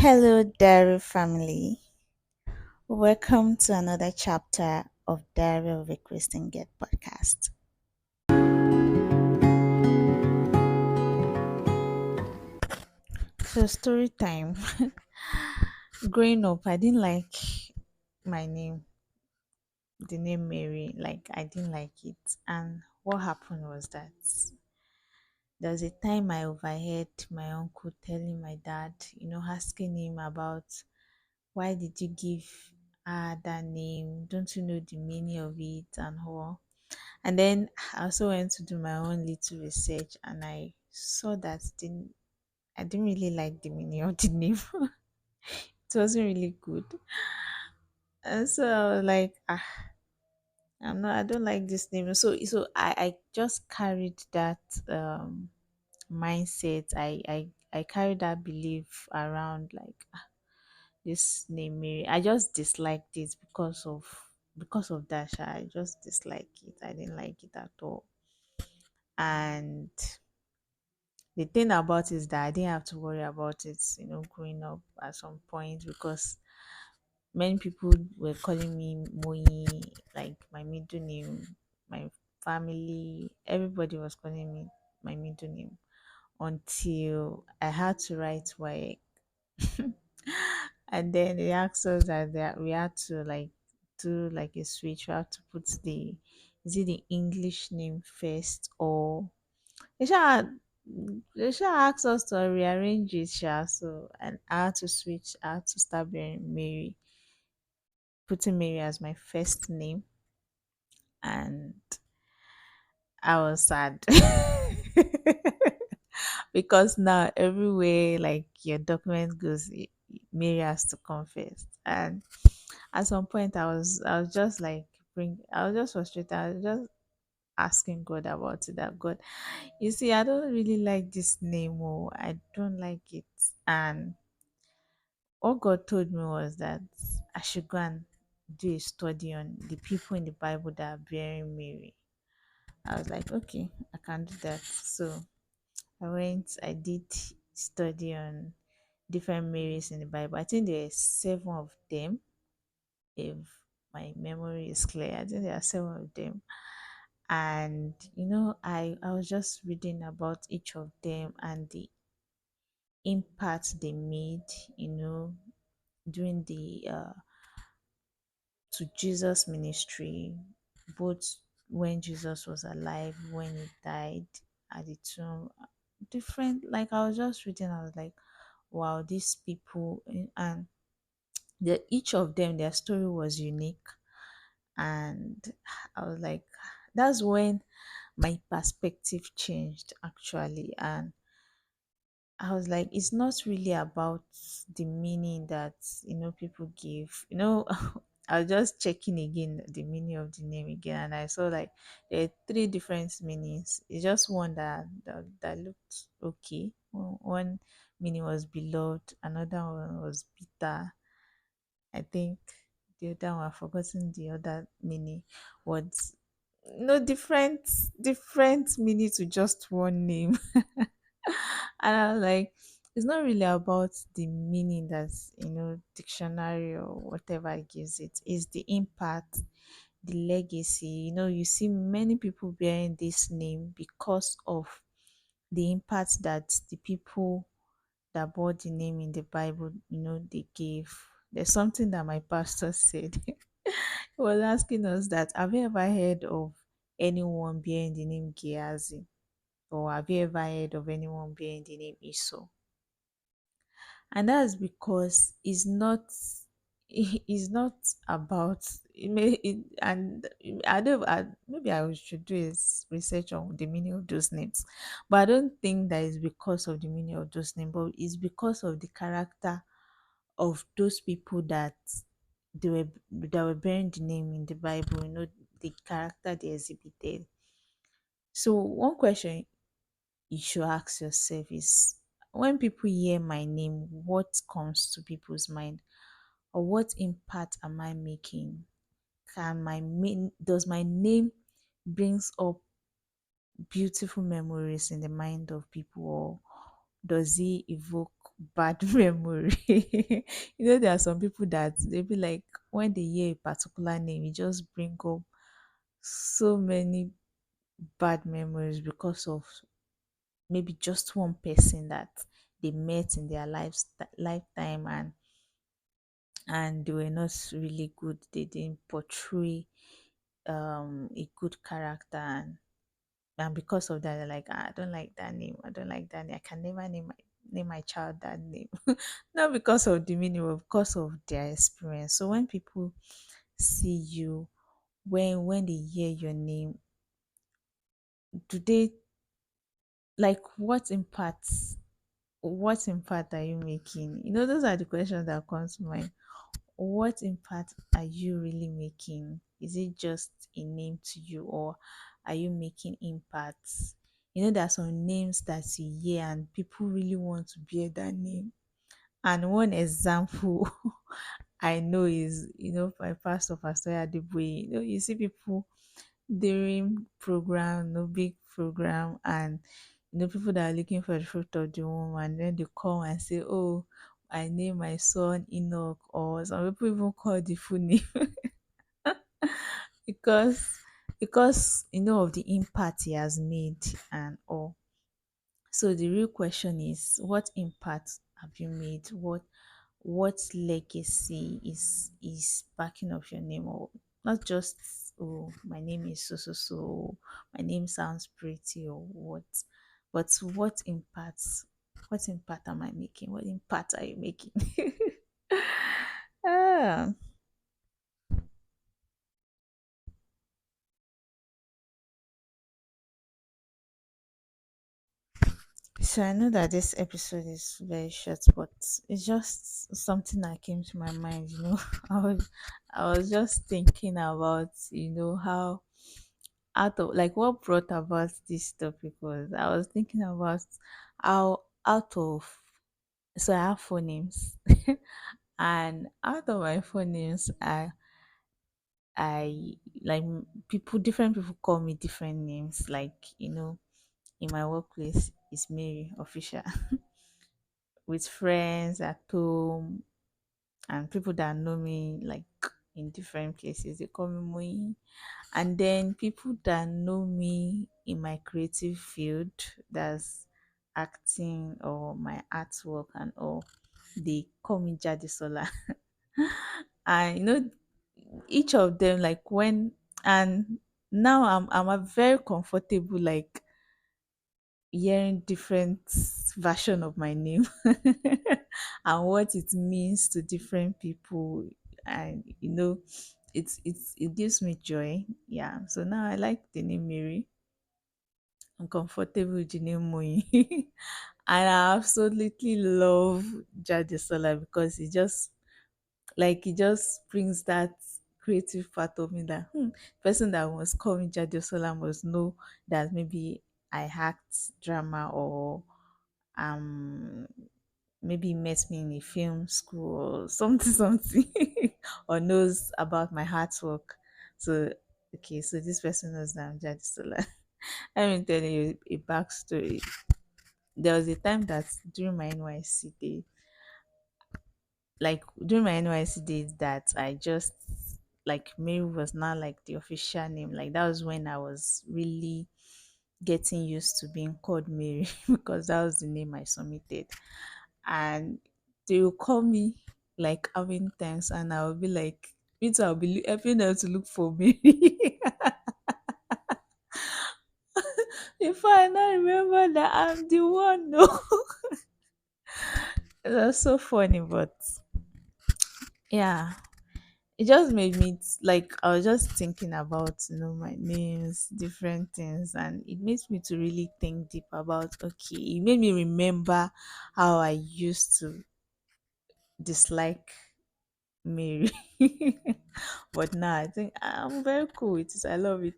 Hello, Diary family. Welcome to another chapter of Diary of a Christian Girl podcast. So, story time. Growing up, I didn't like my name, the name Mary. Like, I didn't like it. And what happened was that there was a time I overheard my uncle telling my dad, asking him about why did you give her that name? Don't you know the meaning of it and all? And then I also went to do my own little research and I saw that I didn't really like the meaning of the name. It wasn't really good. And so I was like, I don't like this name. So I just carried that mindset. I carried that belief around like this name Mary. I just disliked it because of that. I just disliked it. I didn't like it at all. And the thing about it is that I didn't have to worry about it, growing up at some point because many people were calling me Moi, like my middle name, my family, everybody was calling me my middle name until I had to write why. And then they asked us that we had to like do like a switch. We had to put the is it the English name first or they sha they sha asked us to rearrange it so and I had to switch. I had to start bearing Mary, putting Mary as my first name, and I was sad because now everywhere like your document goes, Mary has to come first. And at some point, I was just like I was just frustrated. I was just asking God about it. That God, you see, I don't really like this name. Oh, I don't like it. And what God told me was that I should go and do a study on the people in the Bible that are bearing Mary. I was like, okay, I can do that. So I did study on different Marys in the Bible. I think there are seven of them, if my memory is clear. I think there are seven of them. And I was just reading about each of them and the impact they made, during the to Jesus ministry, both when Jesus was alive, when he died at the tomb. Different, like I was just reading, I was like, wow, these people, and each of them, their story was unique. And I was like, that's when my perspective changed actually. And I was like, it's not really about the meaning that people give. I was just checking again the meaning of the name again, and I saw like there are three different meanings. It's just one that looked okay. One meaning was beloved, another one was bitter. I think the other one I've forgotten the other meaning was no different meaning to just one name. And I was like, it's not really about the meaning that's dictionary or whatever gives it. It's the impact, the legacy. You see many people bearing this name because of the impact that the people that bore the name in the Bible, they gave. There's something that my pastor said. He was asking us that have you ever heard of anyone bearing the name Gehazi? Or have you ever heard of anyone bearing the name Esau? And that's because it's not about and I don't maybe I should do is research on the meaning of those names, but I don't think that is because of the meaning of those names, but it's because of the character of those people that were bearing the name in the Bible, the character they exhibited. So one question you should ask yourself is, when people hear my name, what comes to people's mind, or what impact am I making? Does my name brings up beautiful memories in the mind of people, does he evoke bad memory? There are some people that they be like, when they hear a particular name, it just bring up so many bad memories because of maybe just one person that they met in their lifetime, and they were not really good. They didn't portray a good character, and because of that they're like, "Ah, I don't like that name, I don't like that name, I can never name my child that name." Not because of the meaning, but because of their experience. So when people see you, when they hear your name, do they like, what impact are you making? Those are the questions that comes to mind. What impact are you really making? Is it just a name to you, or are you making impacts? There are some names that you hear and people really want to bear that name. And one example I know is, my pastor, Pastor Adeboye. You see people during program, no big program, and people that are looking for the fruit of the womb, and then they come and say, "Oh, I name my son Enoch," or some people even call the full name because of the impact he has made and all. So the real question is, what impact have you made? What legacy is backing up your name? Or not just, oh, my name is so so so, my name sounds pretty, or what, but what impact am I making? What impact are you making? ah so I know that this episode is very short, but it's just something that came to my mind. I was just thinking about, how out of, like, what brought about this topic was, I was thinking about how out of, so I have four names. And out of my four names, I like, people, different people call me different names. Like, in my workplace it's Mary official. With friends at home and people that know me, like, in different places, they call me Moi. And then people that know me in my creative field, that's acting or my artwork and all, they call me Jadisola. And each of them, like, when, and now I'm a very comfortable, like, hearing different version of my name and what it means to different people. And it gives me joy. Yeah, so now I like the name Mary. I'm comfortable with the name Moi. And I absolutely love Jadesola because it just brings that creative part of me, that person that must call me Jadesola must know that maybe I act drama, or um maybe met me in a film school or something something, or knows about my hard work. So, okay, so this person knows that I'm Jadisola. Let me tell you a backstory. There was a time that during my NYC day, like during my NYC days, that I just, like, Mary was not like the official name. Like, that was when I was really getting used to being called Mary because that was the name I submitted. And they will call me like how many times, and I'll be like, me too, I'll be helping them to look for Mary. Before I now remember that I'm the one. No, that's so funny, but yeah, it just made me like, I was just thinking about, my names, different things, and it makes me to really think deep about, okay, it made me remember how I used to dislike Mary. But now I think I'm very cool with it. I love it.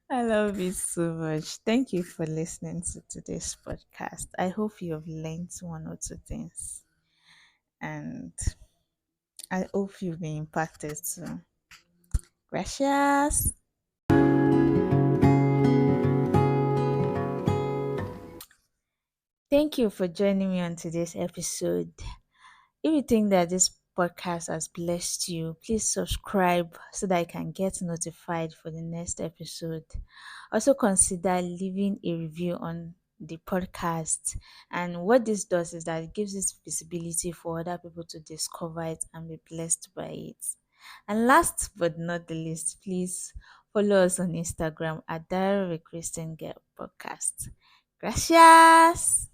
I love it so much. Thank you for listening to today's podcast. I hope you have learned one or two things, and I hope you've been impacted too. Gracias. Thank you for joining me on today's episode. If you think that this podcast has blessed you, please subscribe so that I can get notified for the next episode. Also, consider leaving a review on the podcast. And what this does is that it gives it visibility for other people to discover it and be blessed by it. And last but not the least, please follow us on Instagram at Diary of a Christian Girl Podcast. Gracias.